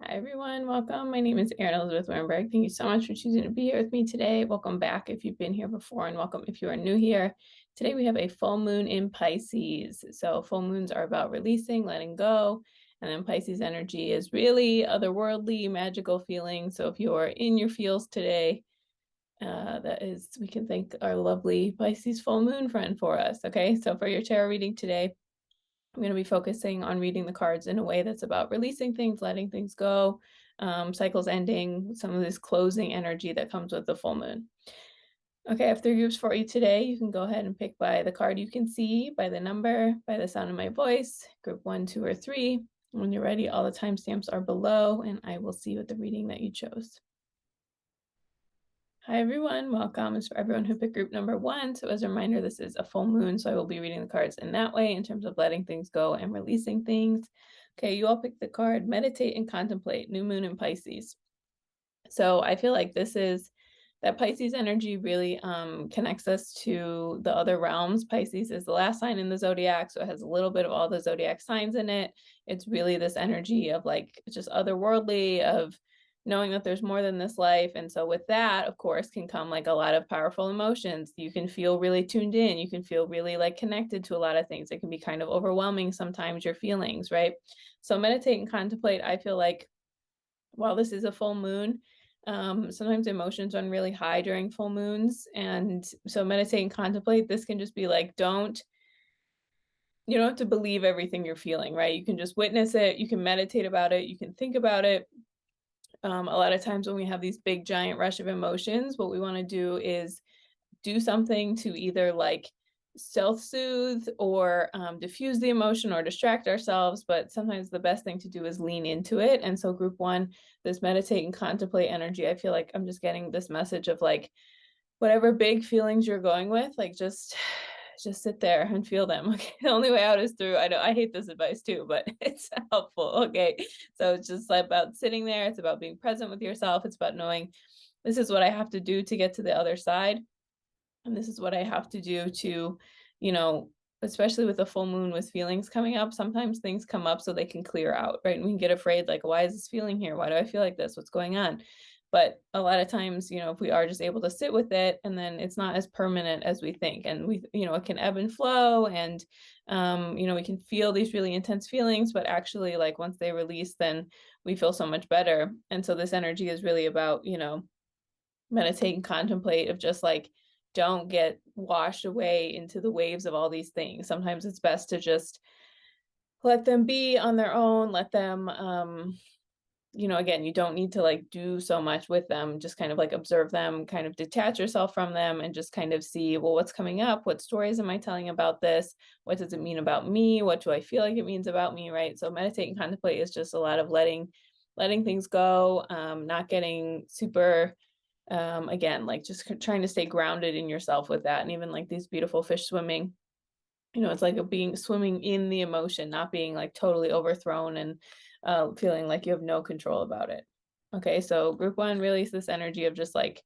Hi everyone, welcome. My name is Erin Elizabeth Wernberg. Thank you so much for choosing to be here with me today. Welcome back if you've been here before, and welcome if you are new here. Today we have a full moon in Pisces. So full moons are about releasing, letting go, and then Pisces energy is really otherworldly, magical feeling. So if you're in your feels today, we can thank our lovely Pisces full moon friend for us. Okay, so for your tarot reading today, I'm going to be focusing on reading the cards in a way that's about releasing things, letting things go, cycles ending, some of this closing energy that comes with the full moon. Okay, I have three groups for you today. You can go ahead and pick by the card you can see, by the number, by the sound of my voice, group 1, 2, or 3. When you're ready, all the timestamps are below, and I will see you at the reading that you chose. Hi everyone, welcome. It's for everyone who picked group number 1. So as a reminder, this is a full moon, so I will be reading the cards in that way in terms of letting things go and releasing things. Okay, you all picked the card Meditate and Contemplate, New Moon in Pisces. So I feel like this is that Pisces energy really connects us to the other realms. Pisces is the last sign in the zodiac, so it has a little bit of all the zodiac signs in it. It's really this energy of like just otherworldly, of knowing that there's more than this life. And so with that, of course, can come like a lot of powerful emotions. You can feel really tuned in. You can feel really like connected to a lot of things. It can be kind of overwhelming sometimes, your feelings, right? So meditate and contemplate, I feel like while this is a full moon, sometimes emotions run really high during full moons. And so meditate and contemplate, this can just be like, you don't have to believe everything you're feeling, right? You can just witness it. You can meditate about it. You can think about it. A lot of times when we have these big giant rush of emotions, what we want to do is do something to either like self-soothe or diffuse the emotion or distract ourselves. But sometimes the best thing to do is lean into it. And so group 1, this meditate and contemplate energy, I feel like I'm just getting this message of like whatever big feelings you're going with, like just sit there and feel them. Okay, the only way out is through. I know I hate this advice too, but it's helpful. Okay, so it's just like about sitting there. It's about being present with yourself. It's about knowing this is what I have to do to get to the other side, and this is what I have to do to, you know, especially with a full moon with feelings coming up, sometimes things come up so they can clear out, right? And we can get afraid, like, why is this feeling here? Why do I feel like this? What's going on? But a lot of times, if we are just able to sit with it, and then it's not as permanent as we think. And it can ebb and flow, and, we can feel these really intense feelings, but actually, like, once they release, then we feel so much better. And so this energy is really about, meditate and contemplate, of just like, don't get washed away into the waves of all these things. Sometimes it's best to just let them be on their own, let them, again, you don't need to like do so much with them, just kind of like observe them, kind of detach yourself from them, and just kind of see, well, what's coming up? What stories am I telling about this? What does it mean about me? What do I feel like it means about me, right? So meditate and contemplate is just a lot of letting things go, not getting super again, like just trying to stay grounded in yourself with that. And even like these beautiful fish swimming, it's like being swimming in the emotion, not being like totally overthrown and feeling like you have no control about it. Okay, so group 1 release this energy of just like,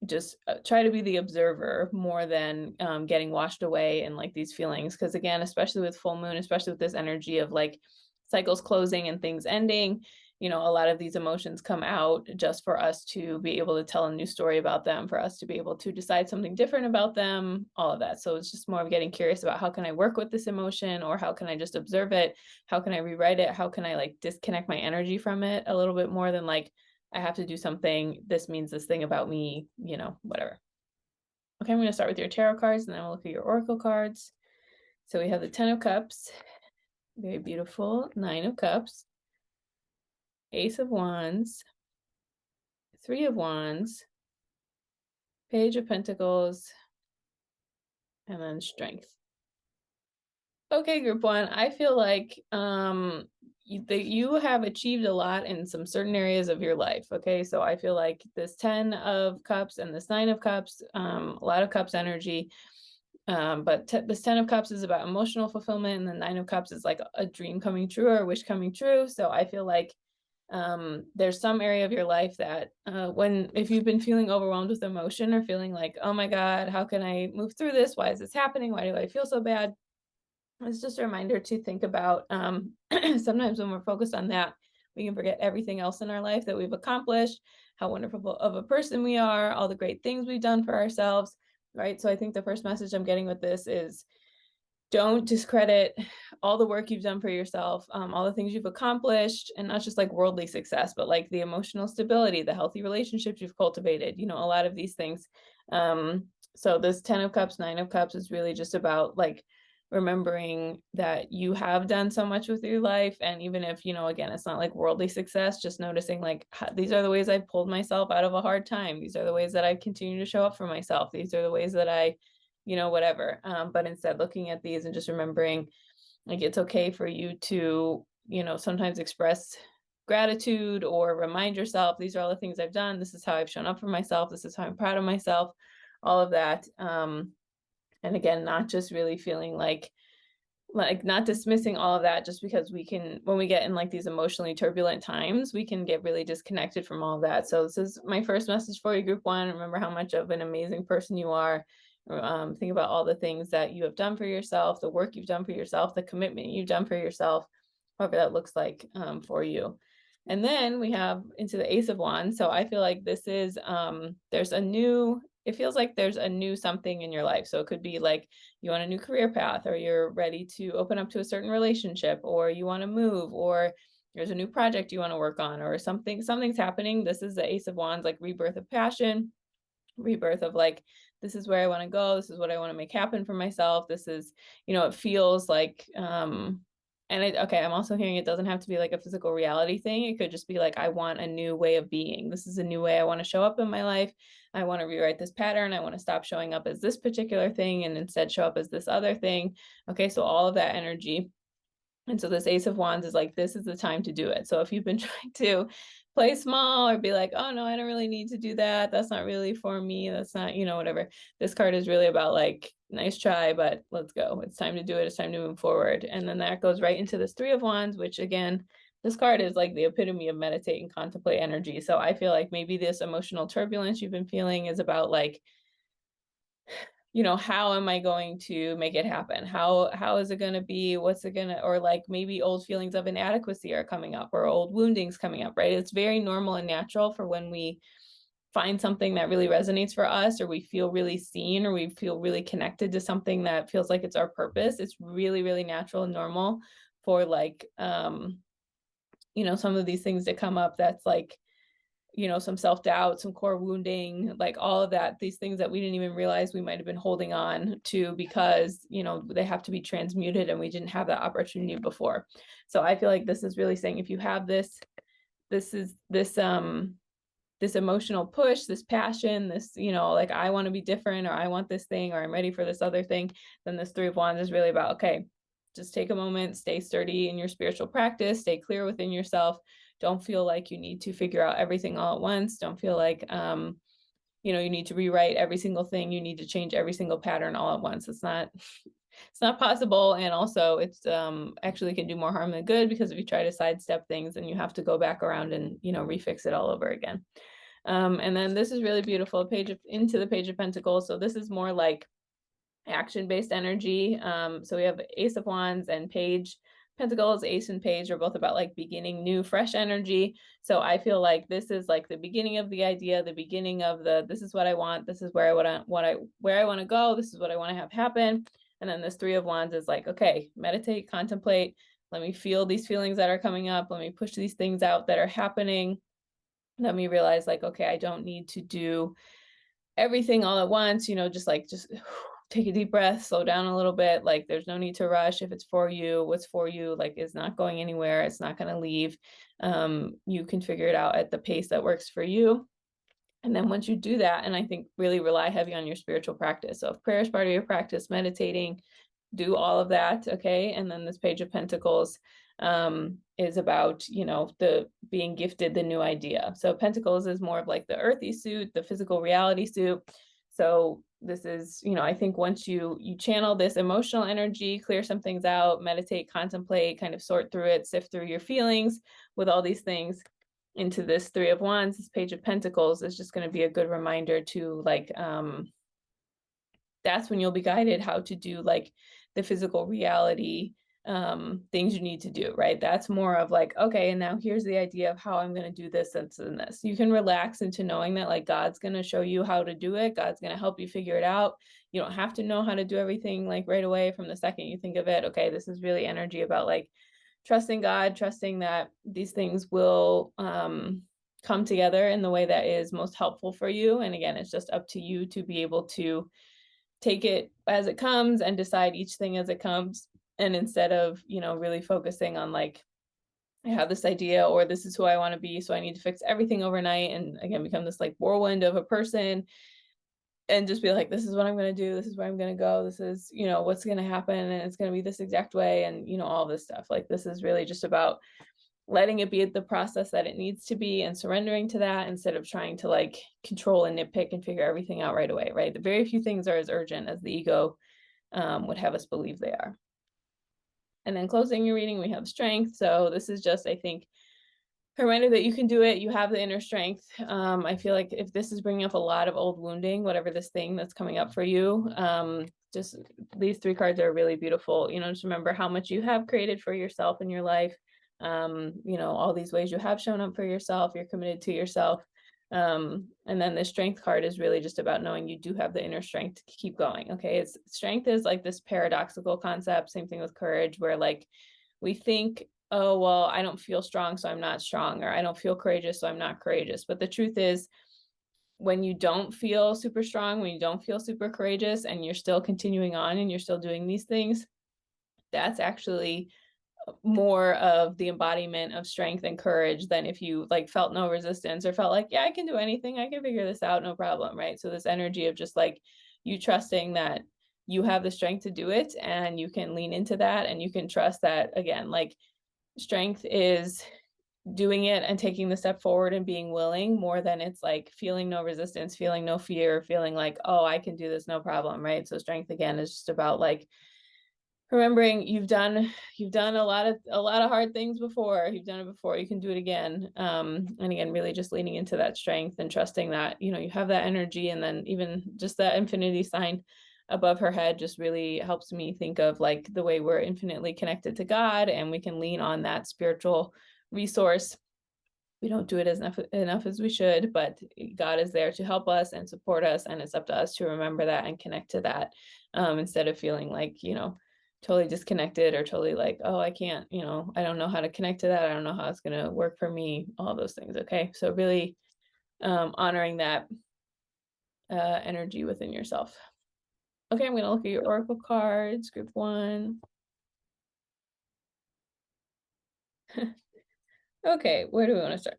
just try to be the observer more than getting washed away in like these feelings. Because again, especially with full moon, especially with this energy of like cycles closing and things ending, a lot of these emotions come out just for us to be able to tell a new story about them, for us to be able to decide something different about them, all of that. So it's just more of getting curious about, how can I work with this emotion, or how can I just observe it? How can I rewrite it? How can I like disconnect my energy from it a little bit more than like, I have to do something, this means this thing about me, whatever. Okay, I'm going to start with your tarot cards, and then we'll look at your oracle cards. So we have the 10 of Cups, very beautiful, 9 of Cups, Ace of Wands, 3 of Wands, Page of Pentacles, and then Strength. Okay, group 1, I feel like you have achieved a lot in some certain areas of your life. Okay, so I feel like this 10 of Cups and this 9 of Cups, a lot of Cups energy, but this 10 of Cups is about emotional fulfillment, and the 9 of Cups is like a dream coming true or a wish coming true. So I feel like there's some area of your life that if you've been feeling overwhelmed with emotion, or feeling like, oh my God, how can I move through this? Why is this happening? Why do I feel so bad? It's just a reminder to think about, sometimes when we're focused on that, we can forget everything else in our life that we've accomplished, how wonderful of a person we are, all the great things we've done for ourselves, right? So I think the first message I'm getting with this is, don't discredit all the work you've done for yourself, all the things you've accomplished, and not just like worldly success, but like the emotional stability, the healthy relationships you've cultivated, a lot of these things. So this 10 of Cups, 9 of Cups is really just about like remembering that you have done so much with your life. And even if, again, it's not like worldly success, just noticing like, these are the ways I've pulled myself out of a hard time. These are the ways that I continue to show up for myself. These are the ways that I whatever. But instead looking at these and just remembering, like, it's okay for you to, sometimes express gratitude or remind yourself, these are all the things I've done. This is how I've shown up for myself. This is how I'm proud of myself, all of that. And again, not just really feeling like not dismissing all of that, just because when we get in like these emotionally turbulent times, we can get really disconnected from all of that. So this is my first message for you, group one. Remember how much of an amazing person you are. Think about all the things that you have done for yourself, the work you've done for yourself, the commitment you've done for yourself, however that looks like for you. And then we have into the Ace of Wands. So I feel like this is, it feels like there's a new something in your life. So it could be like you want a new career path, or you're ready to open up to a certain relationship, or you want to move, or there's a new project you want to work on, or something's happening. This is the Ace of Wands, like rebirth of passion, rebirth of like, this is where I want to go. This is what I want to make happen for myself. This is, it feels like, okay, I'm also hearing it doesn't have to be like a physical reality thing. It could just be like, I want a new way of being. This is a new way I want to show up in my life. I want to rewrite this pattern. I want to stop showing up as this particular thing and instead show up as this other thing. Okay, so all of that energy. And so this Ace of Wands is like, this is the time to do it. So if you've been trying to play small or be like, oh no, I don't really need to do that. That's not really for me. That's not, whatever. This card is really about like, nice try, but let's go. It's time to do it. It's time to move forward. And then that goes right into this Three of Wands, which again, this card is like the epitome of meditate and contemplate energy. So I feel like maybe this emotional turbulence you've been feeling is about like, how am I going to make it happen? How is it going to be? What's it going to, or like maybe old feelings of inadequacy are coming up, or old woundings coming up, right? It's very normal and natural for when we find something that really resonates for us, or we feel really seen, or we feel really connected to something that feels like it's our purpose. It's really, really natural and normal for like, some of these things to come up that's like, some self-doubt, some core wounding, like all of that, these things that we didn't even realize we might have been holding on to because, they have to be transmuted and we didn't have that opportunity before. So I feel like this is really saying, if you have this emotional push, this passion, this, like I want to be different, or I want this thing, or I'm ready for this other thing, then this Three of Wands is really about, okay, just take a moment, stay sturdy in your spiritual practice, stay clear within yourself. Don't feel like you need to figure out everything all at once. Don't feel like, you need to rewrite every single thing. You need to change every single pattern all at once. It's not possible. And also it's actually can do more harm than good, because if you try to sidestep things, then you have to go back around and, refix it all over again. And then this is really beautiful, into the Page of Pentacles. So this is more like action-based energy. So we have Ace of Wands and Page. Pentacles, Ace and Page are both about like beginning new, fresh energy. So I feel like this is like the beginning of the idea, the beginning of this is what I want. This is where I want to go. This is what I want to have happen. And then this Three of Wands is like, okay, meditate, contemplate. Let me feel these feelings that are coming up. Let me push these things out that are happening. Let me realize like, okay, I don't need to do everything all at once, just take a deep breath, slow down a little bit. Like there's no need to rush. If it's for you, what's for you, like is not going anywhere. It's not going to leave. You can figure it out at the pace that works for you. And then once you do that, and I think really rely heavy on your spiritual practice. So if prayer is part of your practice, meditating, do all of that. Okay. And then this Page of Pentacles is about, the being gifted the new idea. So Pentacles is more of like the earthy suit, the physical reality suit. So this is, I think once you channel this emotional energy, clear some things out, meditate, contemplate, kind of sort through it, sift through your feelings with all these things into this Three of Wands, this Page of Pentacles is just going to be a good reminder to like, that's when you'll be guided how to do like the physical reality things you need to do, right? That's more of like, okay, and now here's the idea of how I'm going to do this and this. You can relax into knowing that like God's going to show you how to do it. God's going to help you figure it out. You don't have to know how to do everything like right away from the second you think of it. Okay, this is really energy about like trusting God, trusting that these things will come together in the way that is most helpful for you. And again, it's just up to you to be able to take it as it comes and decide each thing as it comes. And instead of, really focusing on like, I have this idea or this is who I want to be, so I need to fix everything overnight and again become this like whirlwind of a person and just be like, this is what I'm going to do, this is where I'm going to go, this is, what's going to happen and it's going to be this exact way and, all this stuff. Like this is really just about letting it be the process that it needs to be and surrendering to that instead of trying to like control and nitpick and figure everything out right away, right? The very few things are as urgent as the ego would have us believe they are. And then closing your reading, we have strength. So this is just, I think, a reminder that you can do it. You have the inner strength. I feel like if this is bringing up a lot of old wounding, whatever this thing that's coming up for you, just these 3 cards are really beautiful. Just remember how much you have created for yourself in your life. All these ways you have shown up for yourself, you're committed to yourself. And then the strength card is really just about knowing you do have the inner strength to keep going. Okay. Strength is like this paradoxical concept. Same thing with courage, where like we think, oh, well, I don't feel strong, so I'm not strong, or I don't feel courageous, so I'm not courageous. But the truth is, when you don't feel super strong, when you don't feel super courageous, and you're still continuing on and you're still doing these things, that's actually more of the embodiment of strength and courage than if you like felt no resistance or felt like, yeah, I can do anything, I can figure this out, no problem, right? So this energy of just like you trusting that you have the strength to do it and you can lean into that and you can trust that, again, like strength is doing it and taking the step forward and being willing more than it's like feeling no resistance, feeling no fear, feeling like, oh, I can do this, no problem, right? So strength again is just about like remembering you've done a lot of hard things before. You've done it before, you can do it again. And again, really just leaning into that strength and trusting that, you have that energy. And then even just that infinity sign above her head just really helps me think of like the way we're infinitely connected to God and we can lean on that spiritual resource. We don't do it as enough as we should, but God is there to help us and support us. And it's up to us to remember that and connect to that instead of feeling like, totally disconnected or totally like, oh, I can't, I don't know how to connect to that. I don't know how it's going to work for me, all those things. Okay. So really honoring that energy within yourself. Okay. I'm going to look at your oracle cards, group 1. Okay. Where do we want to start?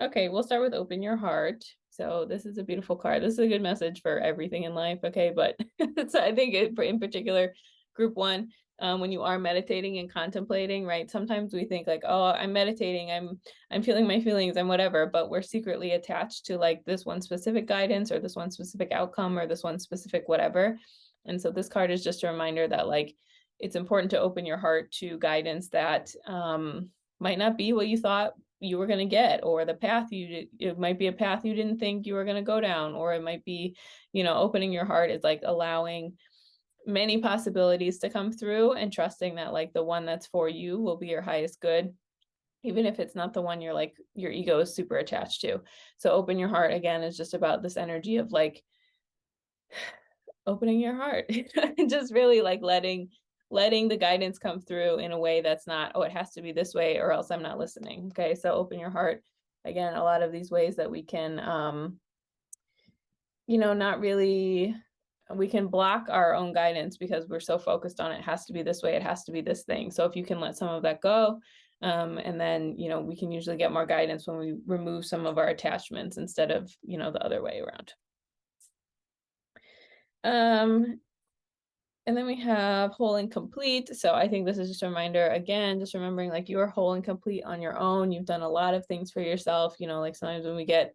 Okay, we'll start with open your heart. So this is a beautiful card. This is a good message for everything in life. Okay, but so I think in particular, group 1, when you are meditating and contemplating, right? Sometimes we think like, oh, I'm meditating, I'm feeling my feelings, I'm whatever, but we're secretly attached to like this one specific guidance or this one specific outcome or this one specific whatever. And so this card is just a reminder that like it's important to open your heart to guidance that might not be what you thought you were going to get, or the path it might be a path you didn't think you were going to go down, or it might be, opening your heart is like allowing many possibilities to come through and trusting that like the one that's for you will be your highest good, even if it's not the one your ego is super attached to. So open your heart again is just about this energy of like opening your heart and just really like letting the guidance come through in a way that's not, oh, it has to be this way or else I'm not listening. Okay. So open your heart. Again, a lot of these ways that we can, not really, we can block our own guidance because we're so focused on it has to be this way, it has to be this thing. So if you can let some of that go, and then, we can usually get more guidance when we remove some of our attachments instead of, the other way around. And then we have whole and complete. So I think this is just a reminder, again, just remembering like you are whole and complete on your own. You've done a lot of things for yourself. Like sometimes when we get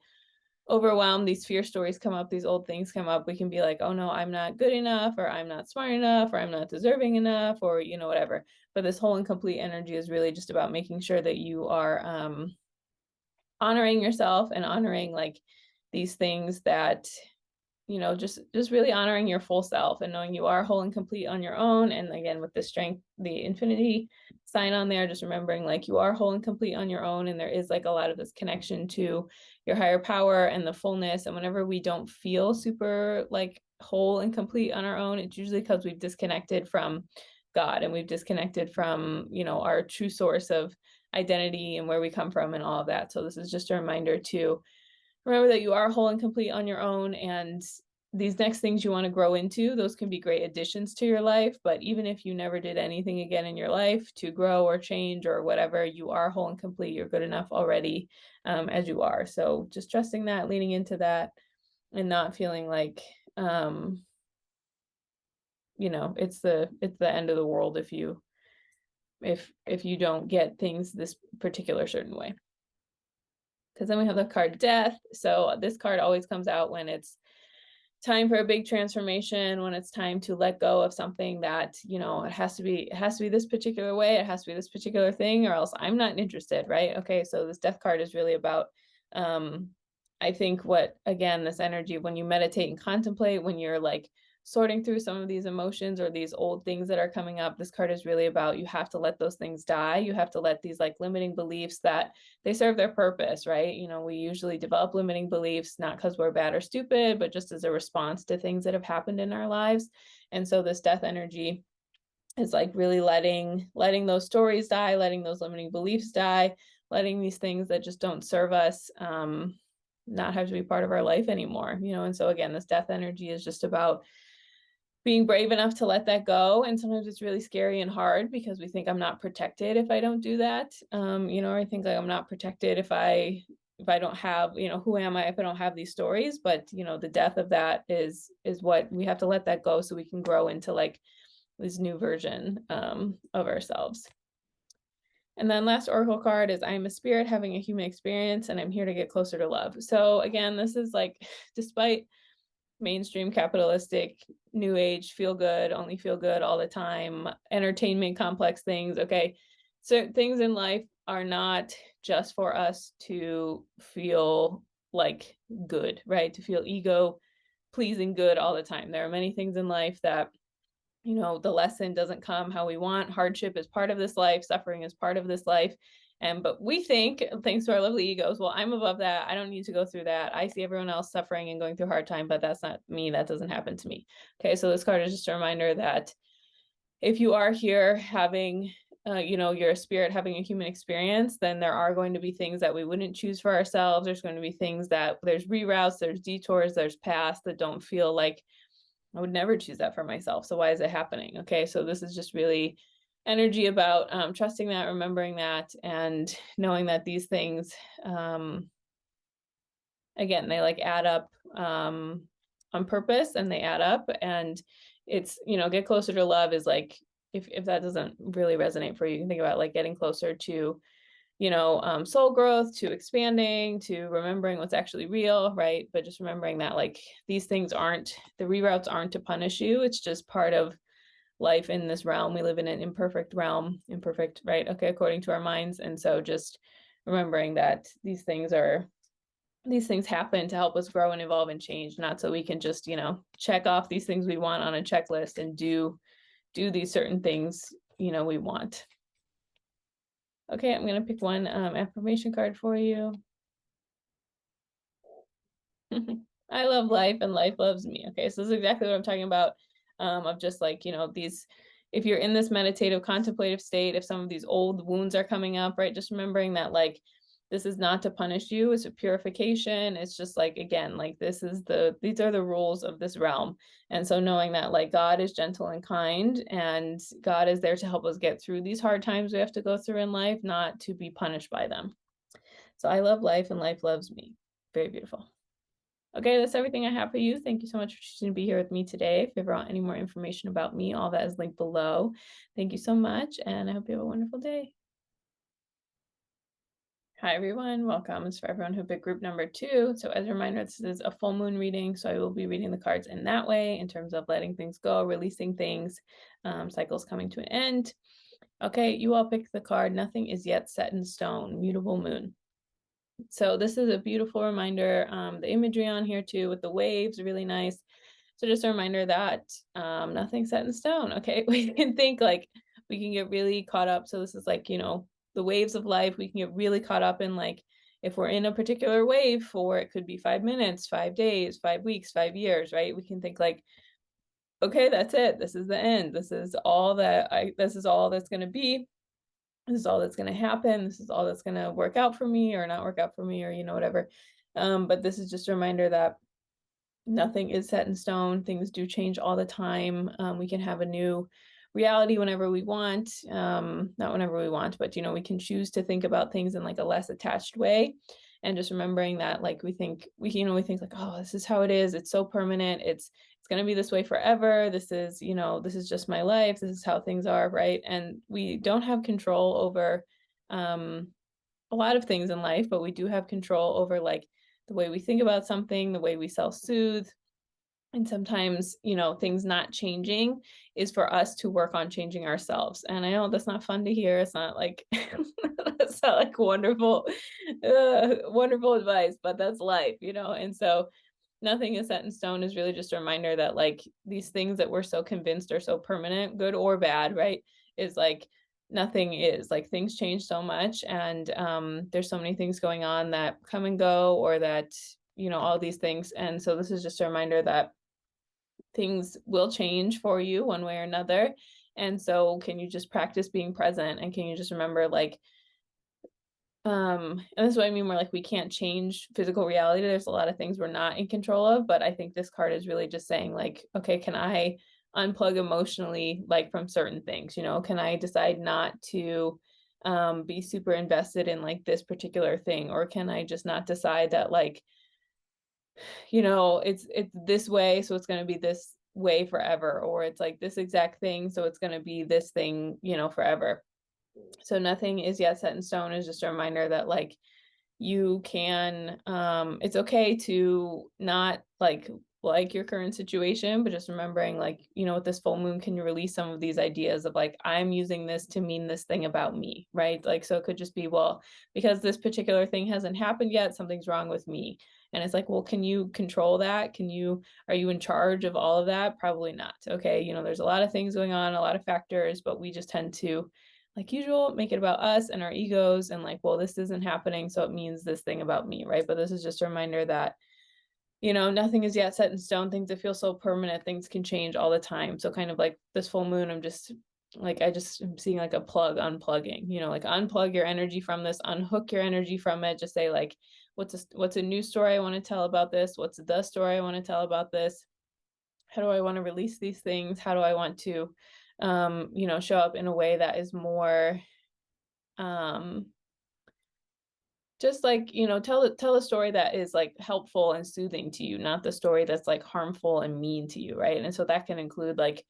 overwhelmed, these fear stories come up, these old things come up, we can be like, oh no, I'm not good enough, or I'm not smart enough, or I'm not deserving enough, or, whatever. But this whole and complete energy is really just about making sure that you are honoring yourself and honoring like these things that just really honoring your full self and knowing you are whole and complete on your own. And again, with the strength, the infinity sign on there, just remembering like you are whole and complete on your own. And there is like a lot of this connection to your higher power and the fullness. And whenever we don't feel super like whole and complete on our own, it's usually because we've disconnected from God and we've disconnected from, our true source of identity and where we come from and all of that. So this is just a reminder to remember that you are whole and complete on your own, and these next things you want to grow into, those can be great additions to your life. But even if you never did anything again in your life to grow or change or whatever, you are whole and complete. You're good enough already, as you are. So just trusting that, leaning into that, and not feeling like, it's the end of the world if you don't get things this particular certain way. Because then we have the card Death. So this card always comes out when it's time for a big transformation, when it's time to let go of something that, it has to be this particular way, it has to be this particular thing, or else I'm not interested, right? Okay, so this Death card is really about, I think this energy, when you meditate and contemplate, when you're like sorting through some of these emotions or these old things that are coming up, this card is really about, you have to let those things die. You have to let these like limiting beliefs that they serve their purpose, right? We usually develop limiting beliefs, not because we're bad or stupid, but just as a response to things that have happened in our lives. And so this Death energy is like really letting those stories die, letting those limiting beliefs die, letting these things that just don't serve us, not have to be part of our life anymore, And so again, this Death energy is just about being brave enough to let that go. And sometimes it's really scary and hard because we think I'm not protected if I don't do that. I think like I'm not protected if I don't have, who am I if I don't have these stories? But the death of that is what we have to let that go so we can grow into like this new version of ourselves. And then last oracle card is, I am a spirit having a human experience and I'm here to get closer to love. So again, this is like, despite mainstream capitalistic new age only feel good all the time entertainment complex things, okay, certain things in life are not just for us to feel like good, right? To feel ego pleasing good all the time. There are many things in life that the lesson doesn't come how we want. Hardship is part of this life, suffering is part of this life. But we think, thanks to our lovely egos, well, I'm above that. I don't need to go through that. I see everyone else suffering and going through a hard time, but that's not me. That doesn't happen to me. Okay, so this card is just a reminder that if you are here having, you're a spirit having a human experience, then there are going to be things that we wouldn't choose for ourselves. There's going to be things that there's reroutes, there's detours, there's paths that don't feel like I would never choose that for myself. So why is it happening? Okay, so this is just really energy about trusting that, remembering that, and knowing that these things, again, they like add up on purpose, and they add up. And it's, get closer to love is like, if that doesn't really resonate for you, you can think about like getting closer to, soul growth, to expanding, to remembering what's actually real, right? But just remembering that like these things the reroutes aren't to punish you. It's just part of life in this realm. We live in an imperfect realm, right? Okay, according to our minds. And so just remembering that these things happen to help us grow and evolve and change, not so we can just, check off these things we want on a checklist and do these certain things, we want. Okay, I'm going to pick one affirmation card for you. I love life and life loves me. Okay, so this is exactly what I'm talking about, of just like, these, if you're in this meditative, contemplative state, if some of these old wounds are coming up, right, just remembering that like, this is not to punish you, it's a purification. It's just like, again, like these are the rules of this realm. And so knowing that like God is gentle and kind, and God is there to help us get through these hard times we have to go through in life, not to be punished by them. So I love life and life loves me. Very beautiful. Okay, that's everything I have for you. Thank you so much for choosing to be here with me today. If you ever want any more information about me, all that is linked below. Thank you so much, and I hope you have a wonderful day. Hi, everyone. Welcome. It's for everyone who picked group number 2. So as a reminder, this is a full moon reading, so I will be reading the cards in that way, in terms of letting things go, releasing things, cycles coming to an end. Okay, you all picked the card, Nothing is Yet Set in Stone, Mutable Moon. So this is a beautiful reminder. The imagery on here too with the waves, really nice. So just a reminder that nothing's set in stone. Okay, we can think like we can get really caught up. So this is like, the waves of life. We can get really caught up in like if we're in a particular wave for it could be 5 minutes, 5 days, 5 weeks, 5 years, right? We can think like, okay, that's it. This is the end. This is all that's gonna be. This is all that's going to happen. This is all that's going to work out for me or not work out for me or, whatever. But this is just a reminder that nothing is set in stone. Things do change all the time. We can have a new reality whenever we want. Not whenever we want, but, we can choose to think about things in like a less attached way. And just remembering that, like, we think like, oh, this is how it is. It's so permanent. It's going to be this way forever. This is just my life. This is how things are, right? And we don't have control over a lot of things in life, but we do have control over like the way we think about something, the way we self-soothe. And sometimes, things not changing is for us to work on changing ourselves. And I know that's not fun to hear. It's not like that's not like wonderful advice, but that's life. And so nothing is set in stone is really just a reminder that like these things that we're so convinced are so permanent, good or bad, right? Is like nothing is like things change so much, and there's so many things going on that come and go, or that all these things. And so this is just a reminder that things will change for you one way or another. And so can you just practice being present, and can you just remember like and this is what I mean, where like we can't change physical reality. There's a lot of things we're not in control of, but I think this card is really just saying like, okay, can I unplug emotionally like from certain things? Can I decide not to be super invested in like this particular thing? Or can I just not decide that like, it's this way, so it's going to be this way forever, or it's like this exact thing, so it's going to be this thing, forever. So nothing is yet set in stone is just a reminder that like you can it's okay to not like your current situation, but just remembering like, with this full moon, can you release some of these ideas of like, I'm using this to mean this thing about me, right? Like, so it could just be, well, because this particular thing hasn't happened yet, something's wrong with me. And it's like, well, can you control that? Are you in charge of all of that? Probably not. Okay, there's a lot of things going on, a lot of factors, but we just tend to, like usual, make it about us and our egos and like, well, this isn't happening, so it means this thing about me, right? But this is just a reminder that, nothing is yet set in stone. Things that feel so permanent, things can change all the time. So kind of like this full moon, I just am seeing like a unplugging, like unplug your energy from this, unhook your energy from it. Just say like, what's a new story I want to tell about this? What's the story I want to tell about this? How do I want to release these things? How do I want to show up in a way that is more um just like, tell a story that is like helpful and soothing to you, not the story that's like harmful and mean to you, right? And so that can include like,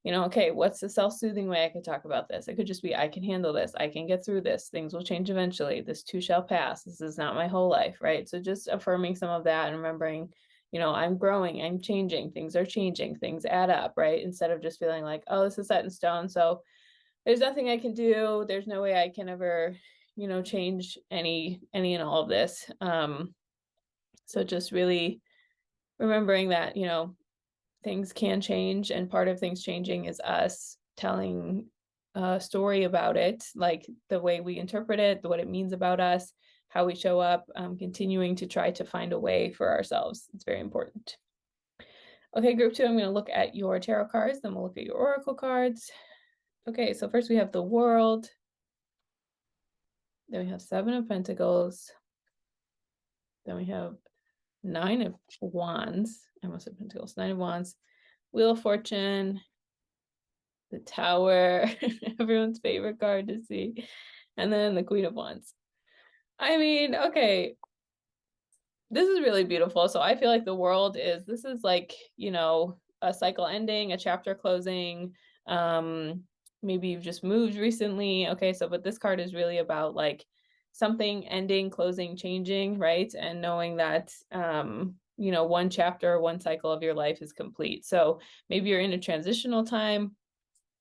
okay, what's the self-soothing way I could talk about this? It could just be, I can handle this, I can get through this, things will change eventually, this too shall pass, this is not my whole life, right? So just affirming some of that and remembering, I'm growing, I'm changing, things are changing, things add up, right? Instead of just feeling like, oh, this is set in stone, so there's nothing I can do, there's no way I can ever change any and all of this. So just really remembering that things can change, and part of things changing is us telling a story about it, like the way we interpret it, what it means about us, how we show up, continuing to try to find a way for ourselves. It's very important. Okay, group 2, I'm going to look at your tarot cards, then we'll look at your oracle cards. Okay, so first we have the World, then we have 7 of Pentacles, then we have 9 of Wands. I almost said Pentacles. 9 of Wands. Wheel of Fortune. The Tower. Everyone's favorite card to see. And then the Queen of Wands. I mean, okay. This is really beautiful. So I feel like this is like, a cycle ending, a chapter closing. Maybe you've just moved recently. Okay, so but this card is really about like something ending, closing, changing, right? And knowing that one chapter, one cycle of your life is complete. So maybe you're in a transitional time.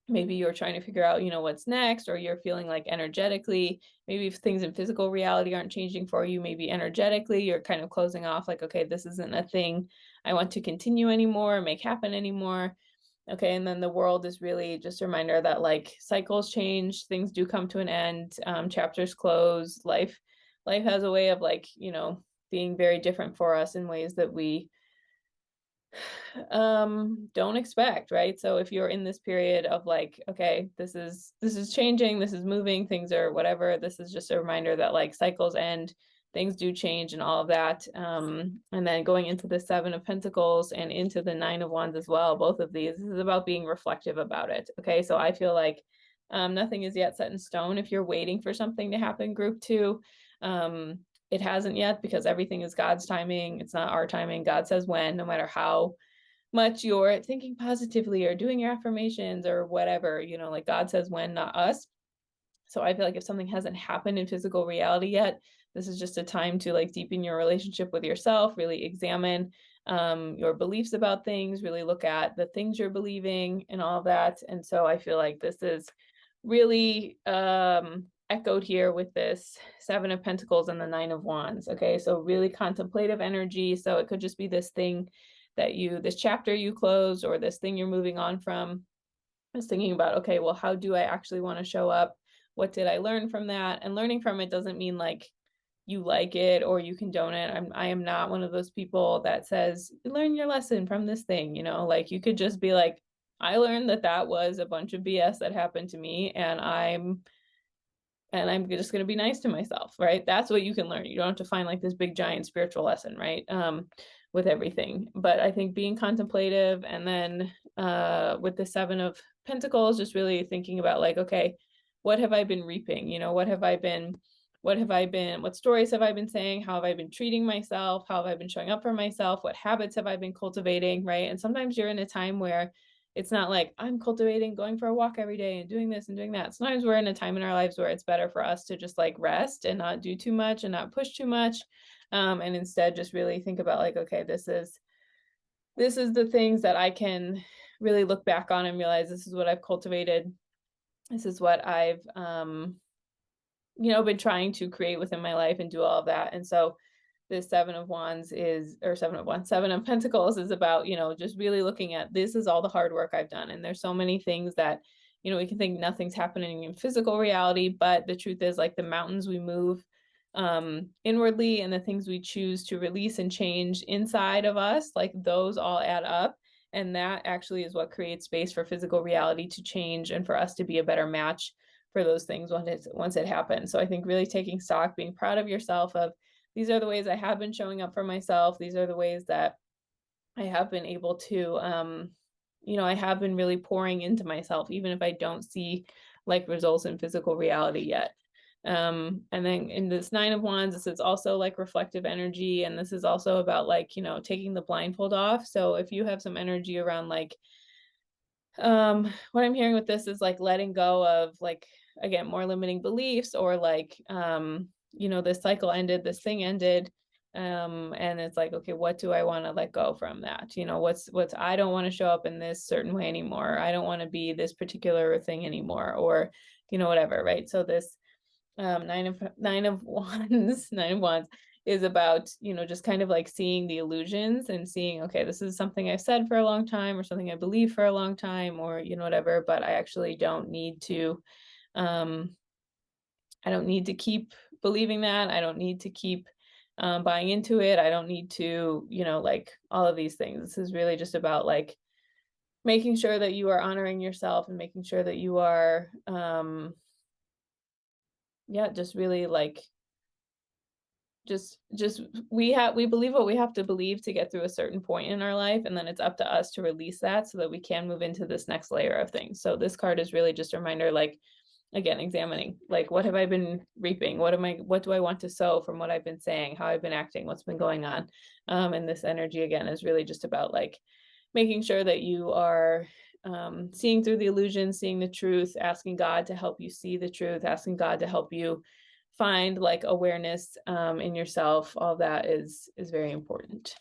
maybe you're trying to figure out, what's next, or you're feeling like energetically, maybe if things in physical reality aren't changing for you, maybe energetically you're kind of closing off like, okay, this isn't a thing I want to continue anymore, make happen anymore. Okay, and then the world is really just a reminder that like cycles change, things do come to an end, chapters close, life has a way of like, being very different for us in ways that we don't expect, right? So if you're in this period of like, okay, this is changing, this is moving, things are whatever, this is just a reminder that like cycles end, things do change and all of that. And then going into the Seven of Pentacles and into the Nine of Wands as well, both of these, this is about being reflective about it. Okay, so I feel like nothing is yet set in stone. If you're waiting for something to happen, group two, it hasn't yet, because everything is God's timing. It's not our timing. God says when, no matter how much you're thinking positively or doing your affirmations or whatever, like God says when, not us. So I feel like if something hasn't happened in physical reality yet, this is just a time to like deepen your relationship with yourself, really examine your beliefs about things, really look at the things you're believing and all of that. And so I feel like this is really echoed here with this Seven of Pentacles and the Nine of Wands. Okay, so really contemplative energy. So it could just be this thing this chapter you close, or this thing you're moving on from. I was thinking about, okay, well, how do I actually want to show up? What did I learn from that? And learning from it doesn't mean like you like it or you condone it. I am not one of those people that says, learn your lesson from this thing, like you could just be like, I learned that was a bunch of BS that happened to me, and I'm just going to be nice to myself, right? That's what you can learn. You don't have to find like this big giant spiritual lesson, right? With everything. But I think being contemplative, and then with the Seven of Pentacles, just really thinking about like, okay, what have I been reaping? What stories have I been saying? How have I been treating myself? How have I been showing up for myself? What habits have I been cultivating, right? And sometimes you're in a time where it's not like I'm cultivating going for a walk every day and doing this and doing that. Sometimes we're in a time in our lives where it's better for us to just like rest and not do too much and not push too much. And instead just really think about like, okay, this is the things that I can really look back on and realize this is what I've cultivated. This is what I've been trying to create within my life and do all of that. And so this Seven of Wands Seven of Pentacles is about, just really looking at, this is all the hard work I've done. And there's so many things that, we can think nothing's happening in physical reality, but the truth is like the mountains we move inwardly, and the things we choose to release and change inside of us, like those all add up. And that actually is what creates space for physical reality to change and for us to be a better match for those things once it happens. So I think really taking stock, being proud of yourself of, these are the ways I have been showing up for myself. These are the ways that I have been able to, I have been really pouring into myself, even if I don't see like results in physical reality yet. And then in this Nine of Wands, this is also like reflective energy. And this is also about like, taking the blindfold off. So if you have some energy around like, what I'm hearing with this is like letting go of like, again, more limiting beliefs, or like, this cycle ended, this thing ended. And it's like, okay, what do I want to let go from that? What's I don't want to show up in this certain way anymore. I don't want to be this particular thing anymore, or, whatever, right? So this nine of wands, Nine of Wands is about, just kind of like seeing the illusions and seeing, okay, this is something I've said for a long time, or something I believe for a long time, or, whatever, but I actually don't need to, I don't need to keep believing that. I don't need to keep buying into it. I don't need to, like all of these things. This is really just about like making sure that you are honoring yourself, and making sure that you are, just really like, just we believe what we have to believe to get through a certain point in our life, and then it's up to us to release that so that we can move into this next layer of things. So this card is really just a reminder, like, again, examining like, what have I been reaping, what do I want to sow from what I've been saying, how I've been acting, what's been going on. And this energy again is really just about like making sure that you are seeing through the illusion, seeing the truth, asking God to help you see the truth, asking God to help you find like awareness in yourself. All that is very important.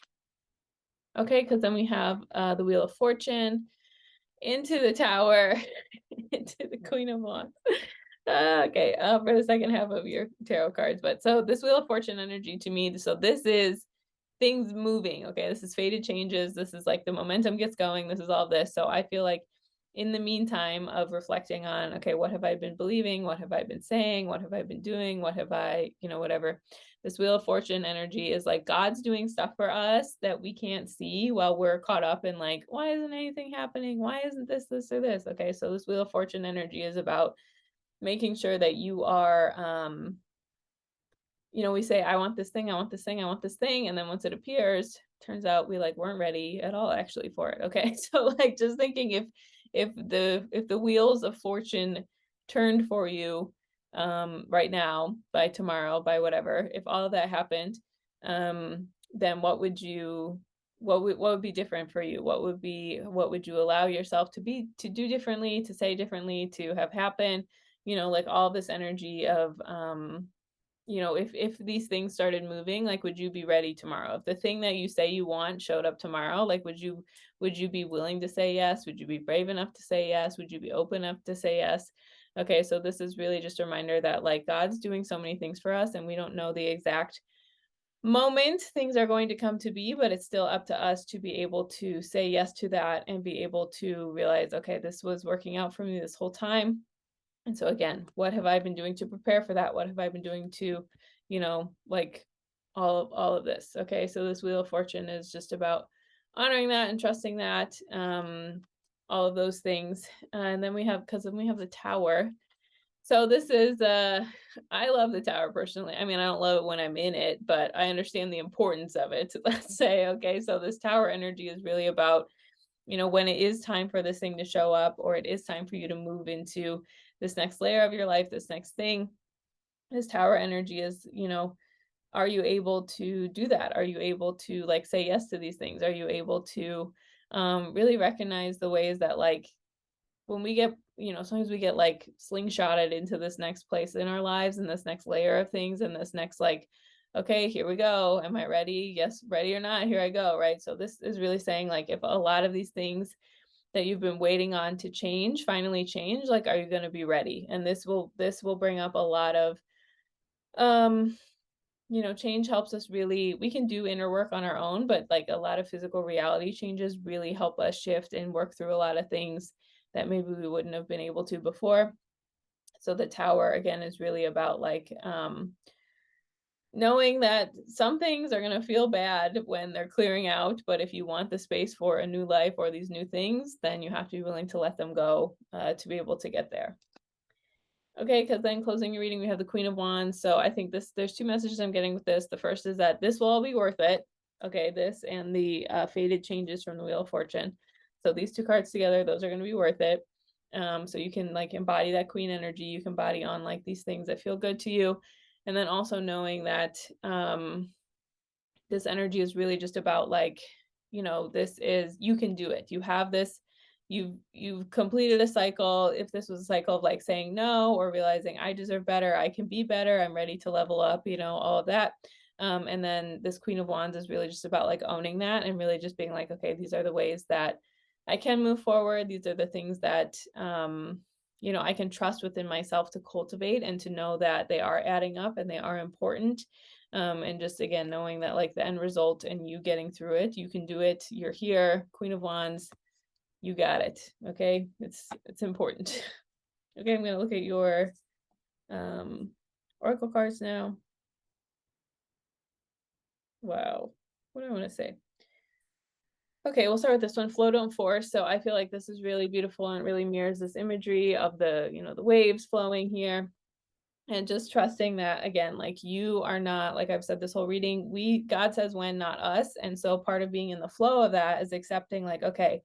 Okay, because then we have the Wheel of Fortune. into the Tower, into the Queen of Wands. Okay, for the second half of your tarot cards. But so this Wheel of Fortune energy to me, so this is things moving. Okay, this is fated changes. This is like the momentum gets going. This is all this. So I feel like in the meantime of reflecting on, okay, what have I been believing? What have I been saying? What have I been doing? What have I, whatever. This Wheel of Fortune energy is like God's doing stuff for us that we can't see while we're caught up in like, why isn't anything happening? Why isn't this, or this? Okay, so this Wheel of Fortune energy is about making sure that you are we say, I want this thing, I want this thing, I want this thing. And then once it appears, turns out we like weren't ready at all actually for it. Okay. So like just thinking if the wheels of fortune turned for you right now, by tomorrow, by whatever, if all of that happened, then what would be different for you? What would you allow yourself to do differently, to say differently, to have happen? Like all this energy of if these things started moving, like would you be ready tomorrow? If the thing that you say you want showed up tomorrow, like would you be willing to say yes? Would you be brave enough to say yes? Would you be open enough to say yes? Okay, so this is really just a reminder that like God's doing so many things for us and we don't know the exact moment things are going to come to be, but it's still up to us to be able to say yes to that and be able to realize, okay, this was working out for me this whole time. And so again, what have I been doing to prepare for that? What have I been doing to, like all of this? Okay, so this Wheel of Fortune is just about honoring that and trusting that, all of those things. And then we have the Tower. So this is I love the Tower personally. I mean, I don't love it when I'm in it, but I understand the importance of it. Let's say, okay, so this Tower energy is really about when it is time for this thing to show up, or it is time for you to move into this next layer of your life, this next thing. This Tower energy is, are you able to do that? Are you able to like say yes to these things? Are you able to really recognize the ways that like when we get, sometimes we get like slingshotted into this next place in our lives and this next layer of things and this next like, okay, here we go. Am I ready? Yes, ready or not, here I go, right? So this is really saying like if a lot of these things that you've been waiting on to finally change, like are you going to be ready? And this will bring up a lot of um change helps us really, we can do inner work on our own, but like a lot of physical reality changes really help us shift and work through a lot of things that maybe we wouldn't have been able to before. So the Tower again is really about like knowing that some things are going to feel bad when they're clearing out, but if you want the space for a new life or these new things, then you have to be willing to let them go to be able to get there. Okay, because then closing your reading, we have the Queen of Wands. So I think there's two messages I'm getting with this. The first is that this will all be worth it. Okay, this and the fated changes from the Wheel of Fortune. So these two cards together, those are going to be worth it. So you can like embody that queen energy. You can embody on like these things that feel good to you. And then also knowing that this energy is really just about like, this is, you can do it. You have this, you've completed a cycle. If this was a cycle of like saying no or realizing I deserve better, I can be better, I'm ready to level up, all of that. And then this Queen of Wands is really just about like owning that and really just being like, okay, these are the ways that I can move forward. These are the things that I can trust within myself to cultivate and to know that they are adding up and they are important. And just again knowing that like the end result and you getting through it, you can do it, you're here, Queen of Wands, you got it. Okay, it's important. Okay, I'm gonna look at your oracle cards now. Wow, what do I want to say? Okay, we'll start with this one, Flow Don't Force. So I feel like this is really beautiful and it really mirrors this imagery of the the waves flowing here. And just trusting that again, like you are not, like I've said this whole reading, God says when, not us. And so part of being in the flow of that is accepting like, okay,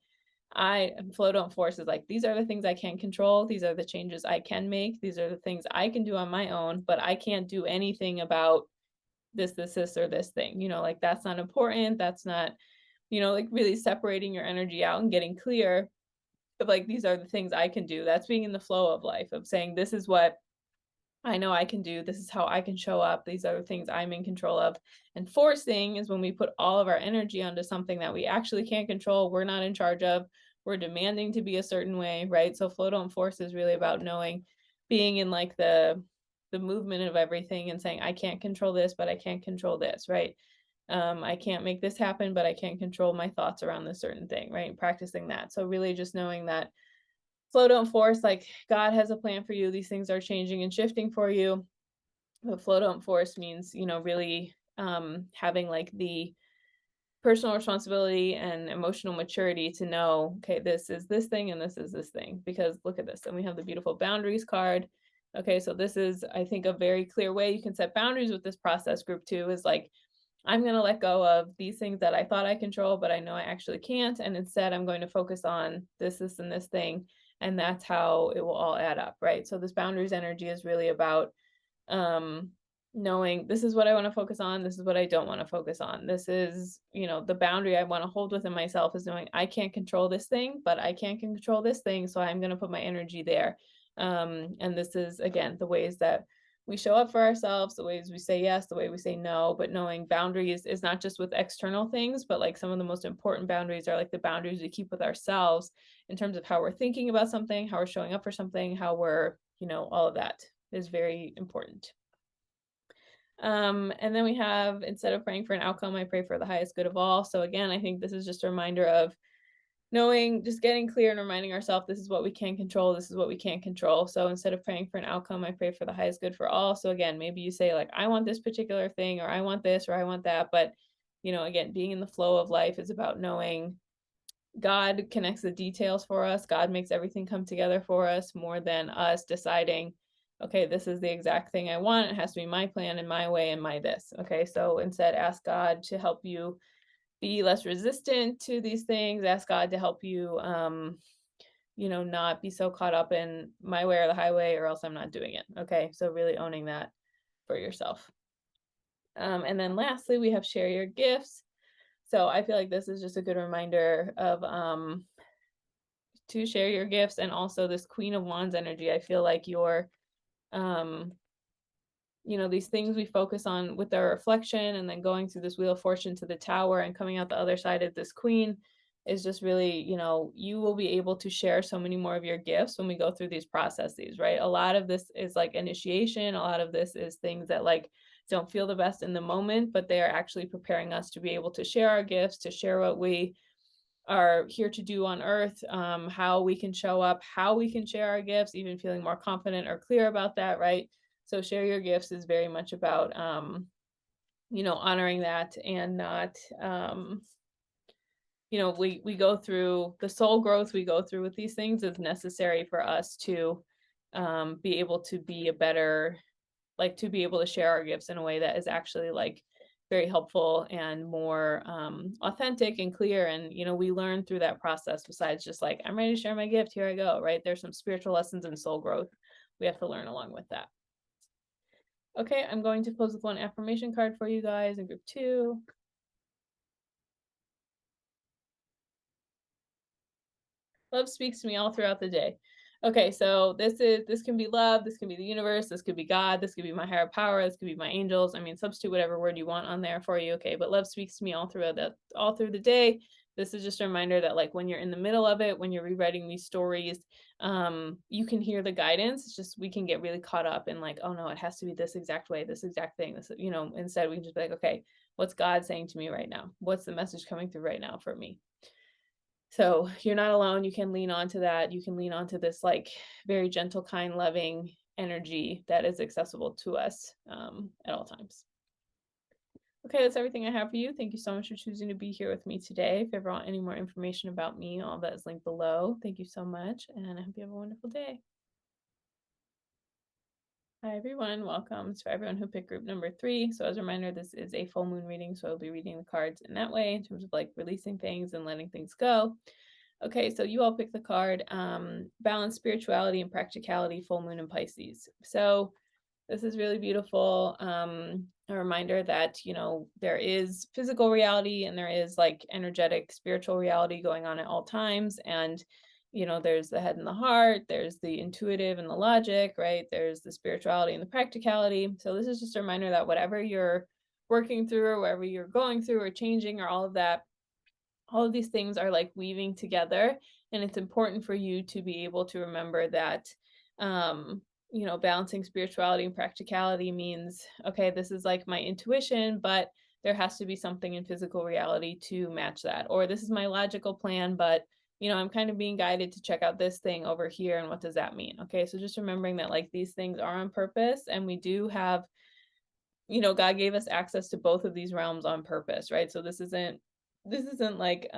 Flow Don't Force is like, these are the things I can control. These are the changes I can make. These are the things I can do on my own, but I can't do anything about this, or this thing, like that's not important. That's not, like really separating your energy out and getting clear of like, these are the things I can do. That's being in the flow of life, of saying, this is what I know I can do. This is how I can show up. These are the things I'm in control of. And forcing is when we put all of our energy onto something that we actually can't control, we're not in charge of, we're demanding to be a certain way, right? So flow don't force is really about knowing, being in like the movement of everything and saying, I can't control this, but I can control this, right? I can't make this happen, but I can control my thoughts around this certain thing, right? Practicing that. So really just knowing that flow don't force, like God has a plan for you. These things are changing and shifting for you. But flow don't force means, really having like the personal responsibility and emotional maturity to know, okay, this is this thing and this is this thing. Because look at this. And we have the beautiful boundaries card. Okay, so this is, I think, a very clear way you can set boundaries with this process. Group 2 is like, I'm going to let go of these things that I thought I control, but I know I actually can't. And instead, I'm going to focus on this, and this thing. And that's how it will all add up, right? So this boundaries energy is really about um knowing, this is what I want to focus on, this is what I don't want to focus on. This is, the boundary I want to hold within myself is knowing I can't control this thing, but I can control this thing, so I'm going to put my energy there. And this is, again, the ways that we show up for ourselves, the ways we say yes, the way we say no. But knowing boundaries is not just with external things, but like some of the most important boundaries are like the boundaries we keep with ourselves in terms of how we're thinking about something, how we're showing up for something, how we're, all of that is very important. And then we have, instead of praying for an outcome, I pray for the highest good of all. So again, I think this is just a reminder of knowing, just getting clear and reminding ourselves, this is what we can control, this is what we can't control. So instead of praying for an outcome, I pray for the highest good for all. So again, maybe you say like, I want this particular thing, or I want this, or I want that. But, again, being in the flow of life is about knowing God connects the details for us. God makes everything come together for us, more than us deciding, okay, this is the exact thing I want. It has to be my plan and my way and my this. Okay, so instead, ask God to help you be less resistant to these things. Ask God to help you, not be so caught up in my way or the highway, or else I'm not doing it. Okay, so really owning that for yourself. And then lastly, we have share your gifts. So I feel like this is just a good reminder of to share your gifts. And also this Queen of Wands energy, I feel like um these things we focus on with our reflection, and then going through this Wheel of Fortune to the Tower and coming out the other side of this Queen is just really, you will be able to share so many more of your gifts when we go through these processes, right? A lot of this is like initiation. A lot of this is things that like don't feel the best in the moment, but they are actually preparing us to be able to share our gifts, to share what we are here to do on earth, how we can show up, how we can share our gifts, even feeling more confident or clear about that, right? So share your gifts is very much about, honoring that, and not, we go through the soul growth we go through with these things is necessary for us to be able to be a better, like to be able to share our gifts in a way that is actually like very helpful and more authentic and clear. And we learn through that process, besides just like, I'm ready to share my gift, here I go, right? There's some spiritual lessons and soul growth we have to learn along with that. Okay, I'm going to close with one affirmation card for you guys in group 2. Love speaks to me all throughout the day. Okay, so this can be love, this can be the universe, this could be God, this could be my higher power, this could be my angels. I mean, substitute whatever word you want on there for you. Okay, but love speaks to me all through the day. This is just a reminder that like when you're in the middle of it, when you're rewriting these stories, you can hear the guidance. It's just we can get really caught up in like, oh no, it has to be this exact way, this exact thing. This, instead we can just be like, okay, what's God saying to me right now? What's the message coming through right now for me? So you're not alone. You can lean onto that. You can lean onto this like very gentle, kind, loving energy that is accessible to us at all times. Okay, that's everything I have for you. Thank you so much for choosing to be here with me today. If you ever want any more information about me, all that is linked below. Thank you so much, and I hope you have a wonderful day. Hi, everyone. Welcome to everyone who picked group number 3. So as a reminder, this is a full moon reading, so I'll be reading the cards in that way in terms of like releasing things and letting things go. Okay, so you all picked the card, Balance, Spirituality, and Practicality, Full Moon in Pisces. So this is really beautiful. A reminder that, there is physical reality and there is like energetic, spiritual reality going on at all times. And, there's the head and the heart, there's the intuitive and the logic, right? There's the spirituality and the practicality. So this is just a reminder that whatever you're working through or whatever you're going through or changing or all of that, all of these things are like weaving together, And it's important for you to be able to remember that, balancing spirituality and practicality means, okay, this is like my intuition, but there has to be something in physical reality to match that. Or this is my logical plan, but I'm kind of being guided to check out this thing over here. And what does that mean? Okay. So just remembering that like these things are on purpose, and we do have, God gave us access to both of these realms on purpose, right? So this isn't like,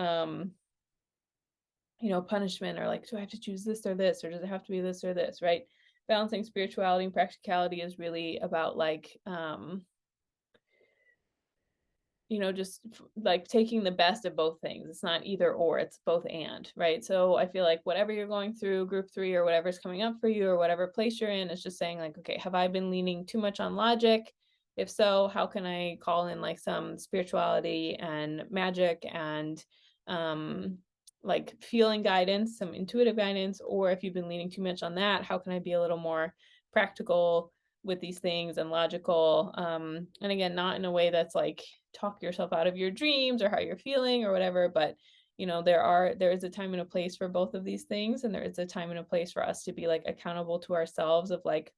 punishment, or like, do I have to choose this or this, or does it have to be this or this, right? Balancing spirituality and practicality is really about like, just like taking the best of both things. It's not either or, it's both and, right? So I feel like whatever you're going through, group 3, or whatever's coming up for you, or whatever place you're in, it's just saying like, okay, have I been leaning too much on logic? If so, how can I call in like some spirituality and magic and like feeling guidance, some intuitive guidance? Or if you've been leaning too much on that, how can I be a little more practical with these things and logical? And again, not in a way that's like talk yourself out of your dreams or how you're feeling or whatever, but there is a time and a place for both of these things, and there is a time and a place for us to be like accountable to ourselves of like,